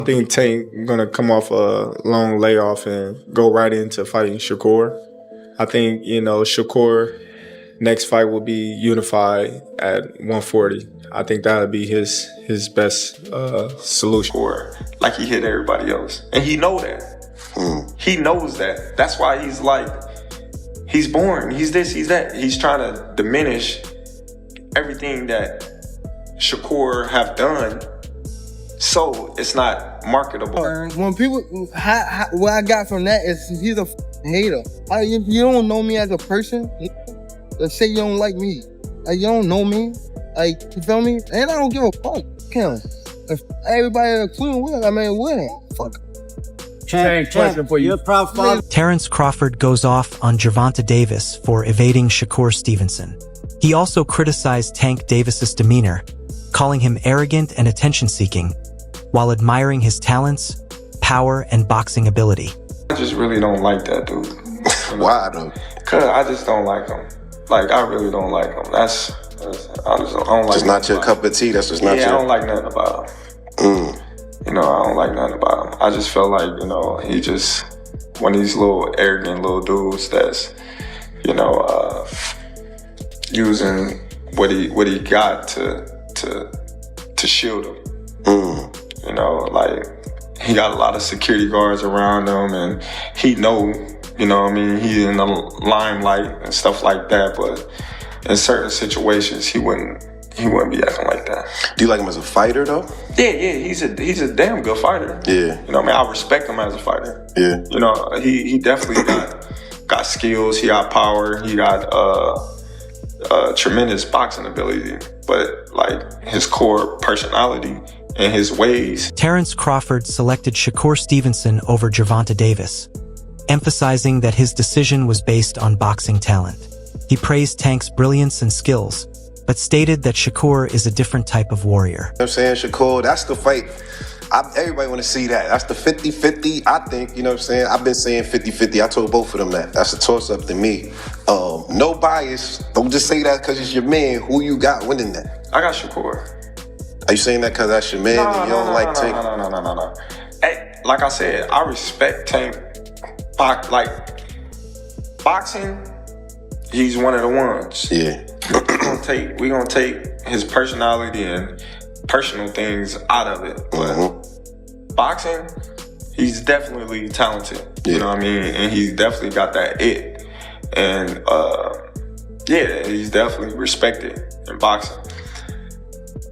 I think Tank gonna come off a long layoff and go right into fighting Shakur. I think, Shakur next fight will be unified at 140. I think that would be his best solution. Or like he hit everybody else, and he know that. He knows that. That's why he's boring. He's this. He's that. He's trying to diminish everything that Shakur have done, so it's not marketable. When people, what I got from that is he's a hater. If you don't know me as a person, let's say you don't like me, you don't know me, you feel me? And I don't give a fuck. If everybody including Will, fuck. Question for you. Terence Crawford goes off on Gervonta Davis for evading Shakur Stevenson. He also criticized Tank Davis's demeanor, calling him arrogant and attention-seeking, while admiring his talents, power, and boxing ability. I just really don't like that dude. Why though? Cause I just don't like him. I really don't like him. I don't like. It's not your cup of tea. That's just not your. I don't like nothing about him. I don't like nothing about him. I just feel like, he just one of these little arrogant little dudes that's, using what he got to shield him. He got a lot of security guards around him, and he know, he's in the limelight and stuff like that. But in certain situations, he wouldn't be acting like that. Do you like him as a fighter though? Yeah, he's a damn good fighter. Yeah. I respect him as a fighter. Yeah. He definitely got skills, he got power, he got tremendous boxing ability, but his core personality and his ways. Terence Crawford selected Shakur Stevenson over Gervonta Davis, emphasizing that his decision was based on boxing talent. He praised Tank's brilliance and skills, but stated that Shakur is a different type of warrior. I'm saying, Shakur, that's the fight. Everybody want to see that. That's the 50-50, I think, I've been saying 50-50. I told both of them that. That's a toss-up to me. No bias. Don't just say that because it's your man. Who you got winning that? I got Shakur. Are you saying that because that's your man and you don't like Tank? No. Hey, like I said, I respect Tank. Boxing, he's one of the ones. Yeah. We're gonna take his personality and personal things out of it. But boxing, he's definitely talented. Yeah. You know what I mean? And he's definitely got that it. And he's definitely respected in boxing.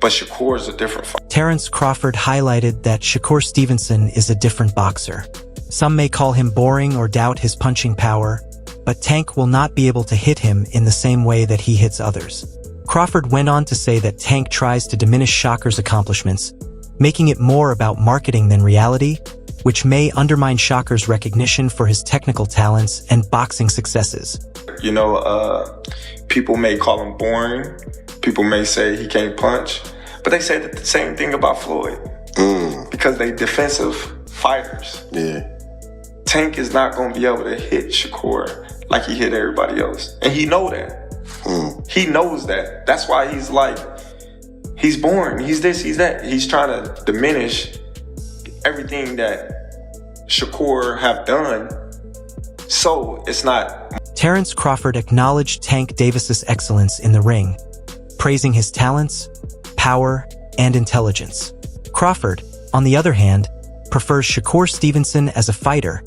But Shakur is a different fighter. Terence Crawford highlighted that Shakur Stevenson is a different boxer. Some may call him boring or doubt his punching power, but Tank will not be able to hit him in the same way that he hits others. Crawford went on to say that Tank tries to diminish Shakur's accomplishments, making it more about marketing than reality, which may undermine Shakur's recognition for his technical talents and boxing successes. People may call him boring. People may say he can't punch, but they say the same thing about Floyd because they defensive fighters. Yeah. Tank is not going to be able to hit Shakur like he hit everybody else, and he know that. He knows that. That's why he's boring. He's this. He's that. He's trying to diminish everything that Shakur have done, so it's not. Terence Crawford acknowledged Tank Davis's excellence in the ring, praising his talents, power, and intelligence. Crawford, on the other hand, prefers Shakur Stevenson as a fighter,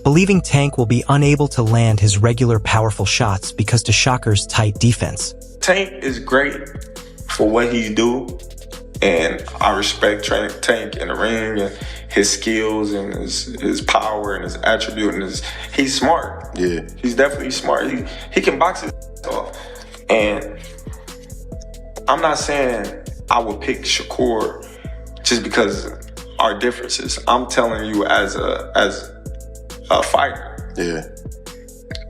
believing Tank will be unable to land his regular powerful shots because to Shakur's tight defense. Tank is great for what he do, and I respect Tank in the ring and his skills and his power and his attribute and he's smart. Yeah. He's definitely smart. He can box his off. And I'm not saying I would pick Shakur just because our differences. I'm telling you as a fighter. Yeah.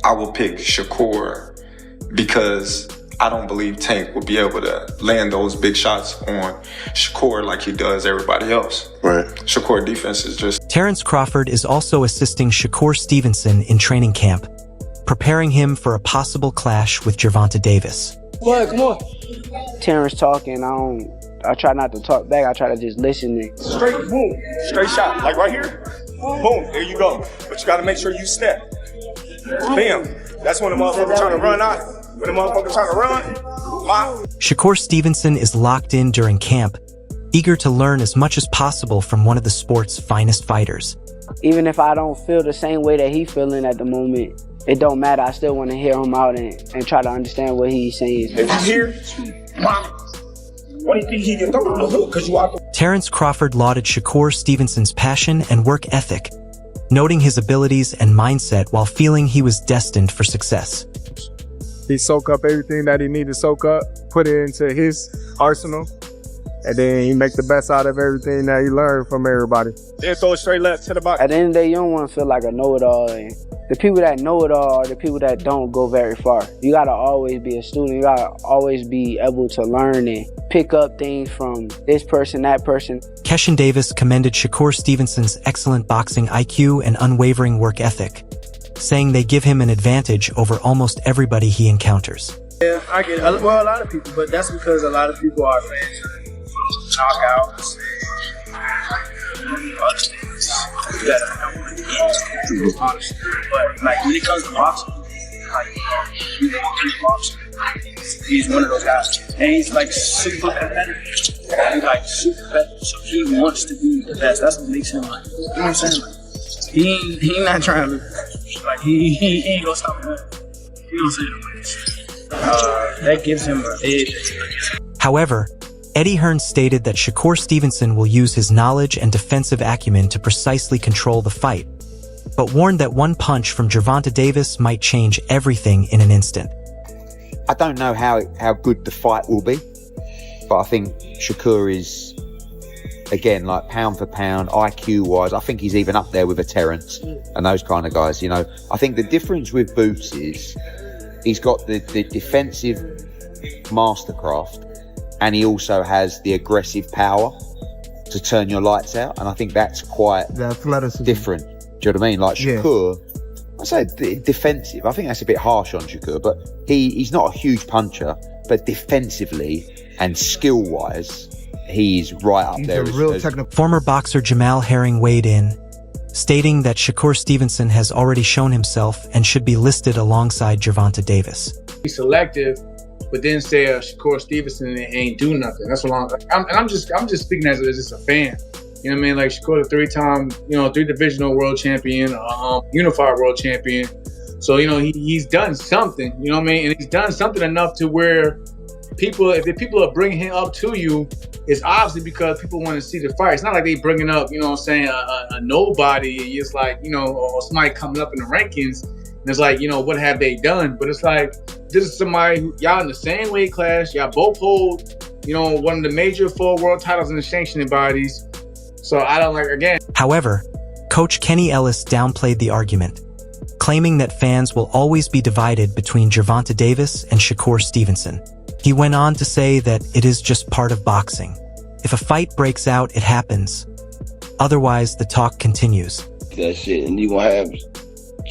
I will pick Shakur because I don't believe Tank will be able to land those big shots on Shakur like he does everybody else. Right. Shakur defense is just... Terence Crawford is also assisting Shakur Stevenson in training camp, preparing him for a possible clash with Gervonta Davis. Terence talking, I I try not to talk back. I try to just listen. And Straight, boom, straight shot. Like right here, boom, there you go. But you gotta make sure you step. Bam. That's when the motherfucker trying to run out. When the motherfucker trying to run, wow. Shakur Stevenson is locked in during camp, eager to learn as much as possible from one of the sport's finest fighters. even if I don't feel the same way that he's feeling at the moment, it don't matter. I still want to hear him out and try to understand what he's saying. If you hear, what do you think he can do? Because you are. Terence Crawford lauded Shakur Stevenson's passion and work ethic, noting his abilities and mindset while feeling he was destined for success. He soak up everything that he needed to soak up, put it into his arsenal, and then he make the best out of everything that he learned from everybody. Then throw it straight left to the box. At the end of the day, you don't want to feel like a know-it-all. And the people that know it all are the people that don't go very far. You got to always be a student. You got to always be able to learn and pick up things from this person, that person. Keshin Davis commended Shakur Stevenson's excellent boxing IQ and unwavering work ethic, saying they give him an advantage over almost everybody he encounters. Yeah, I get it. Well, a lot of people, but that's because a lot of people are fans of knockouts and other things that I don't want to get into, honestly. But like when it comes to boxing, like he's one of those guys, and he's like super competitive. He's like super competitive, so he wants to be the best. That's what makes him like. You know what I'm saying? Like, he ain't not trying to lose. Like he ain't gonna stop him. You know what I'm saying? That gives him an edge. However, Eddie Hearn stated that Shakur Stevenson will use his knowledge and defensive acumen to precisely control the fight, but warned that one punch from Gervonta Davis might change everything in an instant. I don't know how good the fight will be, but I think Shakur is, again, like pound for pound, IQ-wise, I think he's even up there with a Terence and those kind of guys, you know. I think the difference with Boots is he's got the defensive mastercraft, and he also has the aggressive power to turn your lights out. And I think that's quite different. Do you know what I mean? Like Shakur, I say defensive. I think that's a bit harsh on Shakur, but he's not a huge puncher, but defensively and skill-wise, he's right up there. Former boxer Jamal Herring weighed in, stating that Shakur Stevenson has already shown himself and should be listed alongside Gervonta Davis. He's selective, but then say Shakur Stevenson ain't do nothing. That's what I'm just speaking as just a fan. You know what I mean? Like Shakur, the three-time, 3-divisional world champion, unified world champion. So he's done something. You know what I mean? And he's done something enough to where people, if the people are bringing him up to you, it's obviously because people want to see the fight. It's not like they bringing up, a nobody. It's like, or somebody coming up in the rankings. And it's like, what have they done? But it's like, this is somebody who, y'all in the same weight class. Y'all both hold, one of the major 4 world titles in the sanctioning bodies. So I don't again. However, Coach Kenny Ellis downplayed the argument, claiming that fans will always be divided between Gervonta Davis and Shakur Stevenson. He went on to say that it is just part of boxing. If a fight breaks out, it happens. Otherwise, the talk continues. That shit, and you gonna have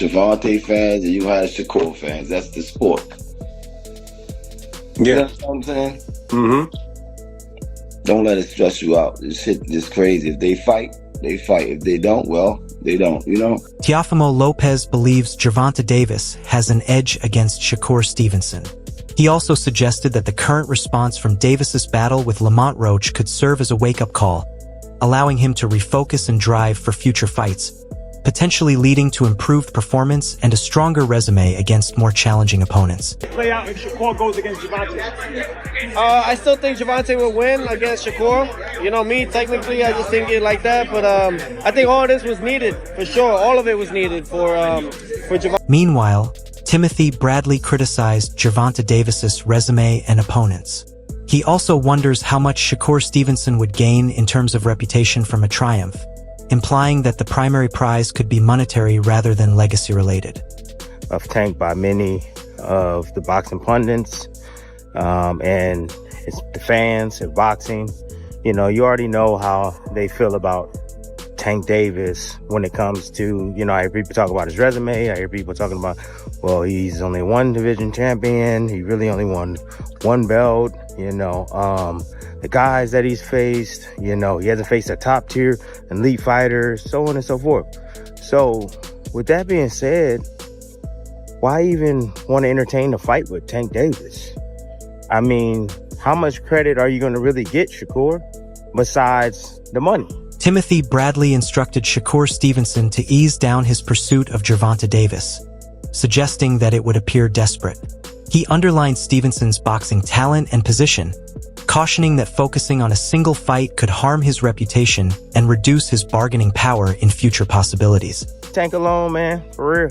Gervonta fans and you gonna have Shakur fans. That's the sport. Yeah. That's what I'm saying? Mm-hmm. Don't let it stress you out. This shit is crazy. If they fight, they fight. If they don't, well, they don't, Teofimo Lopez believes Gervonta Davis has an edge against Shakur Stevenson. He also suggested that the current response from Davis's battle with Lamont Roach could serve as a wake-up call, allowing him to refocus and drive for future fights, potentially leading to improved performance and a stronger resume against more challenging opponents. Play out if Shakur goes against Gervonta. I still think Gervonta will win against Shakur. Me, technically, I just think it like that. But I think all this was needed, for sure. All of it was needed for Gervonta. Meanwhile, Timothy Bradley criticized Gervonta Davis's resume and opponents. He also wonders how much Shakur Stevenson would gain in terms of reputation from a triumph, implying that the primary prize could be monetary rather than legacy-related. Of Tank by many of the boxing pundits, and it's the fans of boxing. You already know how they feel about Tank Davis when it comes to, I hear people talk about his resume. I hear people talking about, well, he's only 1 division champion. He really only won 1 belt, the guys that he's faced. You know, he hasn't faced a top tier elite fighter, so on and so forth. So with that being said, why even want to entertain the fight with Tank Davis? I mean, how much credit are you going to really get, Shakur, besides the money? Timothy Bradley instructed Shakur Stevenson to ease down his pursuit of Gervonta Davis, suggesting that it would appear desperate. He underlined Stevenson's boxing talent and position, cautioning that focusing on a single fight could harm his reputation and reduce his bargaining power in future possibilities. Tank alone, man, for real.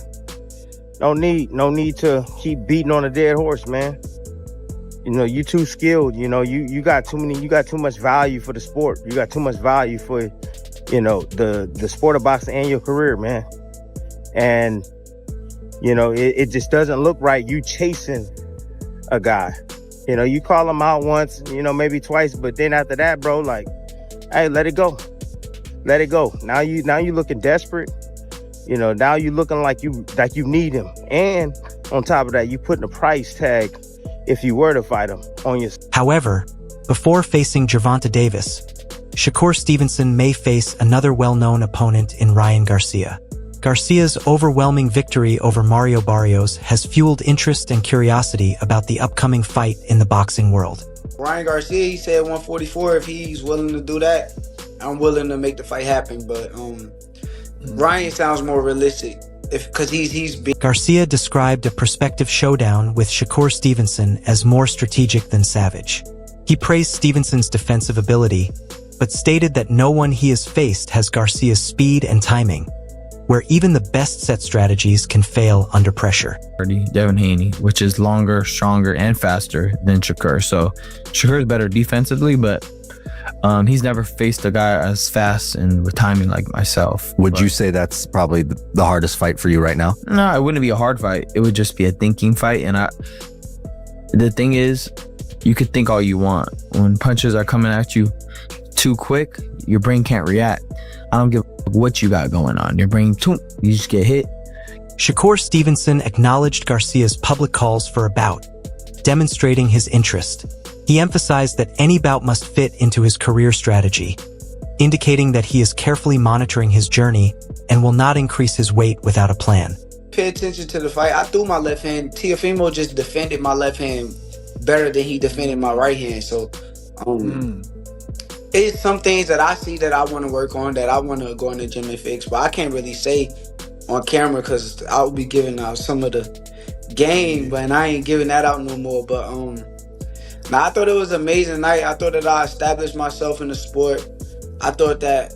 No need to keep beating on a dead horse, man. You know, you too skilled. You know, you got too much value for the sport. You got too much value for, you know, the sport of boxing and your career, man. And, you know, it just doesn't look right you chasing a guy. You know, you call him out once, you know, maybe twice, but then after that, bro, like, hey, let it go. Let it go. Now you looking desperate. You know, now you looking like you need him. And on top of that, you putting a price tag if you were to fight him on your... However, before facing Gervonta Davis, Shakur Stevenson may face another well-known opponent in Ryan Garcia. Garcia's overwhelming victory over Mario Barrios has fueled interest and curiosity about the upcoming fight in the boxing world. Ryan Garcia, he said 144. If he's willing to do that, I'm willing to make the fight happen. But Ryan sounds more realistic. Because he's been... Garcia described a prospective showdown with Shakur Stevenson as more strategic than savage. He praised Stevenson's defensive ability, but stated that no one he has faced has Garcia's speed and timing, where even the best set strategies can fail under pressure. Devin Haney, which is longer, stronger, and faster than Shakur. So Shakur is better defensively, but he's never faced a guy as fast and with timing like myself. Would you say that's probably the hardest fight for you right now? No, it wouldn't be a hard fight. It would just be a thinking fight. And the thing is, you could think all you want. When punches are coming at you too quick, your brain can't react. I don't give a what you got going on. Your brain, you just get hit. Shakur Stevenson acknowledged Garcia's public calls for a bout, demonstrating his interest. He emphasized that any bout must fit into his career strategy, indicating that he is carefully monitoring his journey and will not increase his weight without a plan. Pay attention to the fight. I threw my left hand. Teofimo just defended my left hand better than he defended my right hand. So it's some things that I see that I want to work on, that I want to go in the gym and fix, but I can't really say on camera because I'll be giving out some of the game, but I ain't giving that out no more. But now, I thought it was an amazing night. I thought that I established myself in the sport. I thought that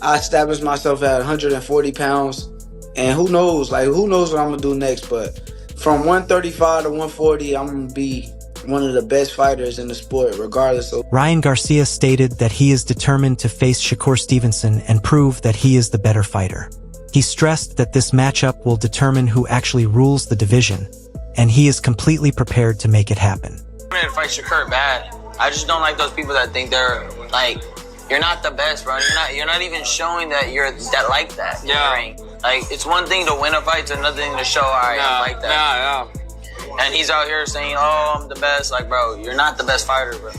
I established myself at 140 pounds. And who knows what I'm going to do next. But from 135 to 140, I'm going to be one of the best fighters in the sport, regardless of... Ryan Garcia stated that he is determined to face Shakur Stevenson and prove that he is the better fighter. He stressed that this matchup will determine who actually rules the division, and he is completely prepared to make it happen. I'm gonna fight Shakur bad. I just don't like those people that think they're like, you're not the best, bro. You're not even showing that you're that like that. Yeah. Like, it's one thing to win a fight, it's another thing to show I'm like that. Yeah. And he's out here saying, oh, I'm the best. Like, bro, you're not the best fighter, bro.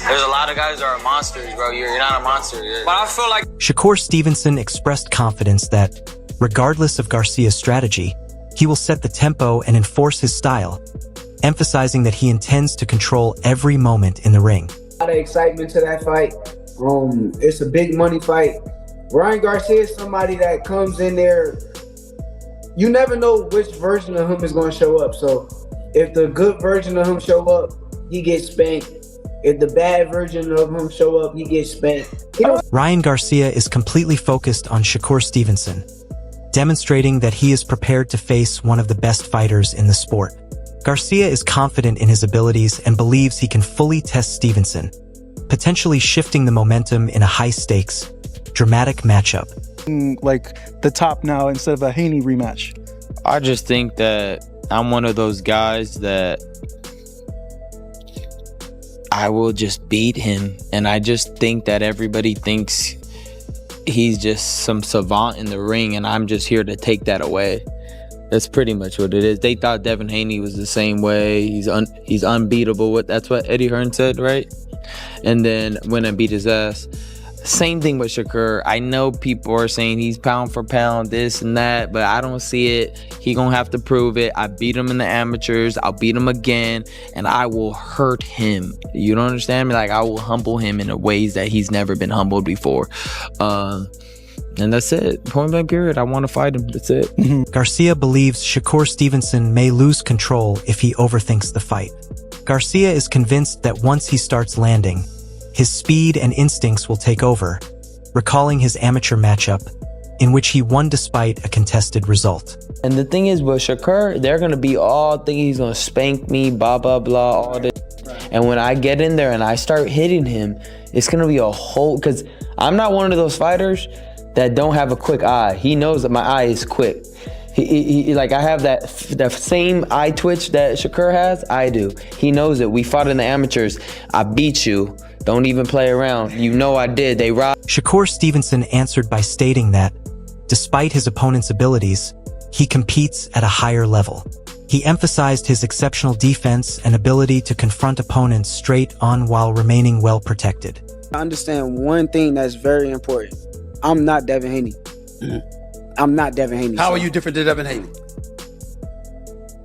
There's a lot of guys that are monsters, bro. You're not a monster. But I feel like... Shakur Stevenson expressed confidence that, regardless of Garcia's strategy, he will set the tempo and enforce his style, emphasizing that he intends to control every moment in the ring. A lot of excitement to that fight. It's a big money fight. Ryan Garcia is somebody that comes in there. You never know which version of him is going to show up. So if the good version of him show up, he gets spanked. If the bad version of him show up, he gets spanked. Ryan Garcia is completely focused on Shakur Stevenson, demonstrating that he is prepared to face one of the best fighters in the sport. Garcia is confident in his abilities and believes he can fully test Stevenson, potentially shifting the momentum in a high-stakes, dramatic matchup. Like the top now instead of a Haney rematch. I just think that I'm one of those guys that I will just beat him, and I just think that everybody thinks he's just some savant in the ring, and I'm just here to take that away. That's pretty much what it is. They thought Devin Haney was the same way. He's unbeatable. That's what Eddie Hearn said, right? and then went and beat his ass. Same thing with Shakur. I know people are saying he's pound for pound, this and that, but I don't see it. He gonna have to prove it. I beat him in the amateurs. I'll beat him again, and I will hurt him. You don't understand me? Like, I will humble him in ways that he's never been humbled before. And that's it. Point blank period. I want to fight him. That's it. Garcia believes Shakur Stevenson may lose control if he overthinks the fight. Garcia is convinced that once he starts landing, his speed and instincts will take over, recalling his amateur matchup, in which he won despite a contested result. And the thing is, with Shakur, they're going to be all thinking he's going to spank me, blah, blah, blah, all this. And when I get in there and I start hitting him, it's going to be a whole... Because I'm not one of those fighters that don't have a quick eye. He knows that my eye is quick. He like, I have that same eye twitch that Shakur has. I do. He knows it. We fought in the amateurs. I beat you. Don't even play around. You know I did. They robbed. Shakur Stevenson answered by stating that, despite his opponent's abilities, he competes at a higher level. He emphasized his exceptional defense and ability to confront opponents straight on while remaining well protected. I understand one thing that's very important. I'm not Devin Haney. I'm not Devin Haney. How are you different than Devin Haney?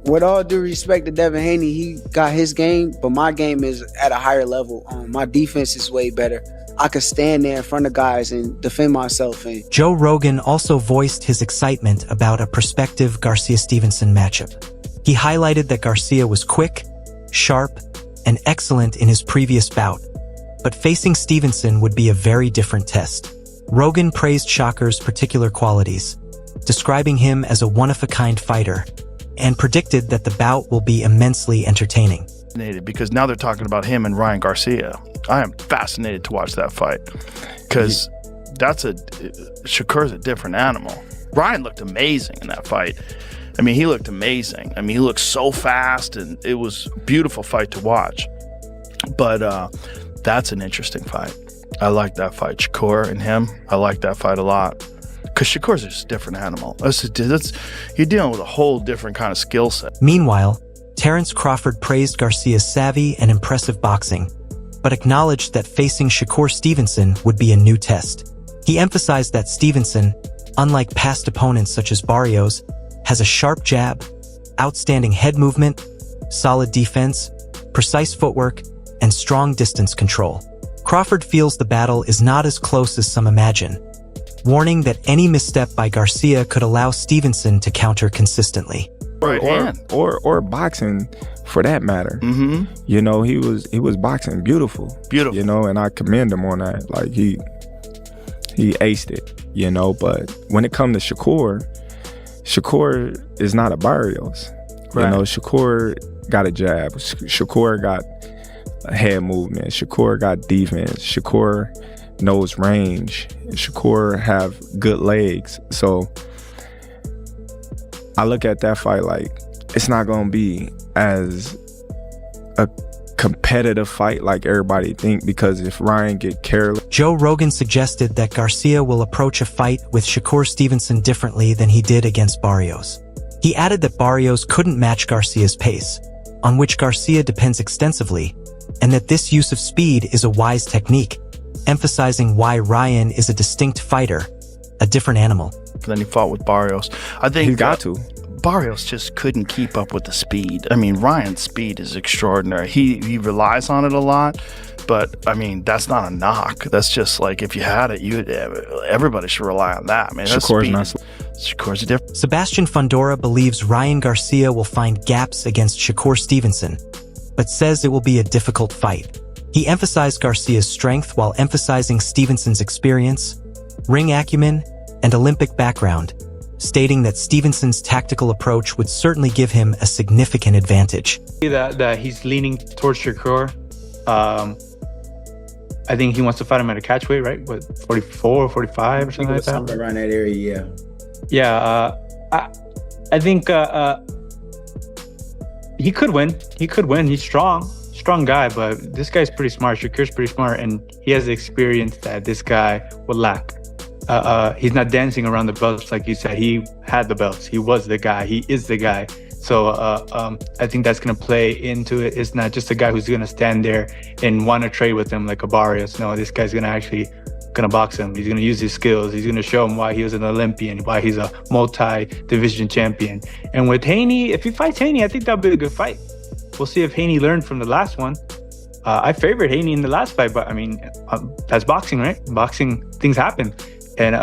With all due respect to Devin Haney, he got his game, but my game is at a higher level. My defense is way better. I could stand there in front of guys and defend myself. Joe Rogan also voiced his excitement about a prospective Garcia-Stevenson matchup. He highlighted that Garcia was quick, sharp, and excellent in his previous bout, but facing Stevenson would be a very different test. Rogan praised Shakur's particular qualities, describing him as a one-of-a-kind fighter, and predicted that the bout will be immensely entertaining. Because now they're talking about him and Ryan Garcia. I am fascinated to watch that fight because Shakur's a different animal. Ryan looked amazing in that fight. I mean, he looked amazing. I mean, he looked so fast, and it was a beautiful fight to watch. But that's an interesting fight. I like that fight. Shakur and him, I like that fight a lot. Because Shakur's just a different animal. You're dealing with a whole different kind of skill set. Meanwhile, Terence Crawford praised Garcia's savvy and impressive boxing, but acknowledged that facing Shakur Stevenson would be a new test. He emphasized that Stevenson, unlike past opponents such as Barrios, has a sharp jab, outstanding head movement, solid defense, precise footwork, and strong distance control. Crawford feels the battle is not as close as some imagine, warning that any misstep by Garcia could allow Stevenson to counter consistently. Or boxing, for that matter. You know, he was boxing beautiful. You know, and I commend him on that. Like, he aced it, you know. But when it comes to Shakur is not a Barrios. Right. You know, Shakur got a jab. Shakur got a head movement. Shakur got defense. Shakur knows range. Shakur have good legs. So I look at that fight like it's not going to be as a competitive fight like everybody think, because if Ryan get careless. Joe Rogan suggested that Garcia will approach a fight with Shakur Stevenson differently than he did against Barrios. He added that Barrios couldn't match Garcia's pace, on which Garcia depends extensively, and that this use of speed is a wise technique, emphasizing why Ryan is a distinct fighter, a different animal. Then he fought with Barrios. I think he got to. Barrios just couldn't keep up with the speed. I mean, Ryan's speed is extraordinary. He relies on it a lot, but I mean, that's not a knock. That's just like, if you had it, everybody should rely on that. I mean, Shakur's different. Sebastian Fundora believes Ryan Garcia will find gaps against Shakur Stevenson, but says it will be a difficult fight. He emphasized Garcia's strength while emphasizing Stevenson's experience, ring acumen, and Olympic background, stating that Stevenson's tactical approach would certainly give him a significant advantage. That he's leaning towards Shakur. I think he wants to fight him at a catch weight, right? What, 44 or 45 or something like that? Somewhere around that area, yeah. Yeah, I think he could win. He could win. He's strong guy, but this guy's pretty smart. Shakur's pretty smart, and he has the experience that this guy would lack. He's not dancing around the belts like you said. He had the belts. He was the guy. He is the guy. So I think that's going to play into it. It's not just a guy who's going to stand there and want to trade with him like a Barrios. No, this guy's going to actually box him. He's going to use his skills. He's going to show him why he was an Olympian, why he's a multi-division champion. And with Haney, if he fights Haney, I think that'll be a good fight. We'll see if Haney learned from the last one. I favored Haney in the last fight, but I mean, that's boxing, right? Boxing, things happen. And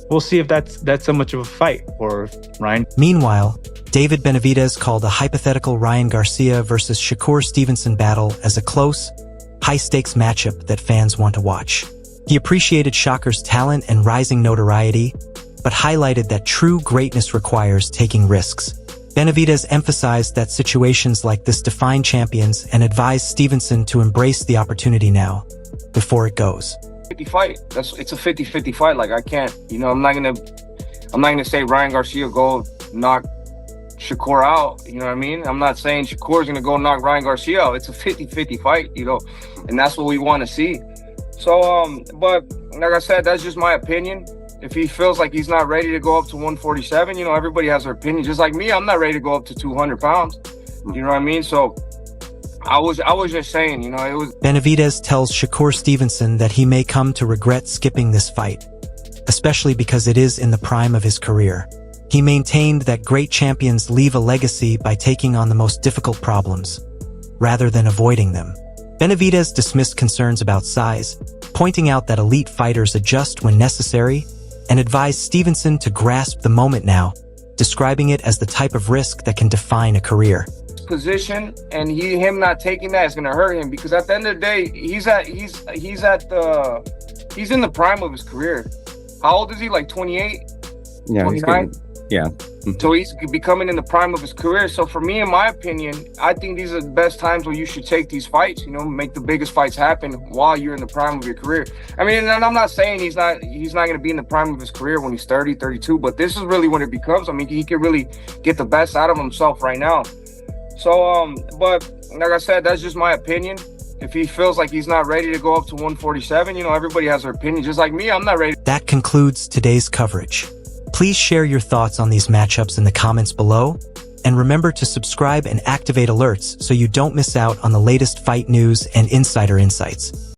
we'll see if that's so much of a fight or Ryan. Meanwhile, David Benavidez called a hypothetical Ryan Garcia versus Shakur Stevenson battle as a close, high-stakes matchup that fans want to watch. He appreciated Shakur's talent and rising notoriety, but highlighted that true greatness requires taking risks. Benavidez emphasized that situations like this define champions and advised Stevenson to embrace the opportunity now, before it goes. 50 fight. It's a 50-50 fight. Like, I can't, I'm not gonna say Ryan Garcia go knock Shakur out, you know what I mean? I'm not saying Shakur's gonna go knock Ryan Garcia out. It's a 50-50 fight, and that's what we want to see. So, but like I said, that's just my opinion. If he feels like he's not ready to go up to 147, everybody has their opinion. Just like me, I'm not ready to go up to 200 pounds. You know what I mean? So I was just saying, it was. Benavidez tells Shakur Stevenson that he may come to regret skipping this fight, especially because it is in the prime of his career. He maintained that great champions leave a legacy by taking on the most difficult problems, rather than avoiding them. Benavidez dismissed concerns about size, pointing out that elite fighters adjust when necessary, and advised Stevenson to grasp the moment now, describing it as the type of risk that can define a career. Position, and him not taking that is going to hurt him, because at the end of the day, he's in the prime of his career. How old is he? Like 28? Yeah, 29? Yeah. So he's becoming in the prime of his career. So for me, in my opinion, I think these are the best times where you should take these fights, make the biggest fights happen while you're in the prime of your career. I mean, and I'm not saying he's not going to be in the prime of his career when he's 30, 32, but this is really when it becomes. I mean, he can really get the best out of himself right now. So, but like I said, that's just my opinion. If he feels like he's not ready to go up to 147, everybody has their opinion. Just like me, I'm not ready. That concludes today's coverage. Please share your thoughts on these matchups in the comments below, and remember to subscribe and activate alerts so you don't miss out on the latest fight news and insider insights.